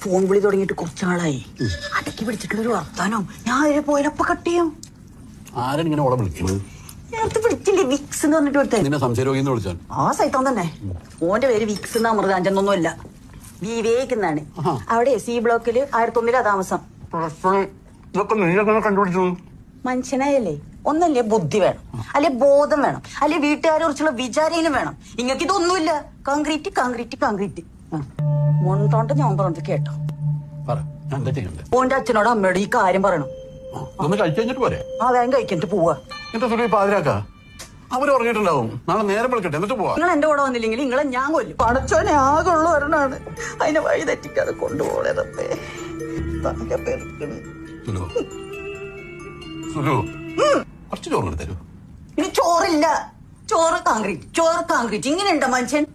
Phone വിളി തുടങ്ങിയിട്ട് കുറച്ചാളായി. അടക്കി പിടിച്ചിട്ടുള്ളൊരു വർത്താനം ഞാൻ അതിനെ പോയപ്പോ കട്ട് ചെയ്യും. ആരാണ് ഇങ്ങനെ ഓളെ വിളിക്കുന്നത്? നേരത്തെ വിളിച്ചില്ലേ വിക്സ് എന്ന് പറഞ്ഞിട്ട് കൊടുത്തേ. സംശയരോഗിന്ന് വിളിച്ചാൽ ആ സൈത്താൻ തന്നെ. ഓന്റെ പേര് വിക്സ് എന്നാ അമൃതാഞ്ചൊന്നൊന്നുമല്ല, വിവേക് എന്നാണ്. അവിടെ സി ബ്ലോക്കില് 1001 താമസം. കണ്ടുപിടിച്ചു. മനുഷ്യനായല്ലേ, ഒന്നല്ലേ ബുദ്ധി വേണം, അല്ലെ ബോധം വേണം, അല്ലെ വീട്ടുകാരെ കുറിച്ചുള്ള വിചാരം വേണം. ഇങ്ങക്ക് ഇതൊന്നുമില്ല. കാൺക്രീറ്റ് കാൺക്രീറ്റ് കാൺക്രീറ്റ്. മോണ്ടോണ്ട് ഞാൻ പറഞ്ഞത് കേട്ടോ. ഓന്റെ അച്ഛനോട് അമ്മയോട് ഈ കാര്യം പറയണം. കഴിച്ചു പോരെ? ആ വേഗം കഴിക്കിട്ട് പോവാ. അവര് പറഞ്ഞിട്ടുണ്ടാവും നാളെ നേരം വിളിക്കട്ടെ, എന്നിട്ട് പോവാ. നിങ്ങൾ എന്റെ കൂടെ വന്നില്ലെങ്കിൽ നിങ്ങളെ ഞാൻ കൊല്ലും. പടച്ചോനെ ആകെ ഉള്ള ഒരെണ്ണാണ്, അതിനെ വഴി തെറ്റിക്കാതെ കൊണ്ടുപോകണേ. കുറച്ച് ചോറ് തരൂ. ഇനി ചോറില്ല, ചോറ് കാൺക്രീറ്റ്, ചോറ് കാൺക്രീറ്റ്. ഇങ്ങനെയുണ്ടോ മനുഷ്യൻ?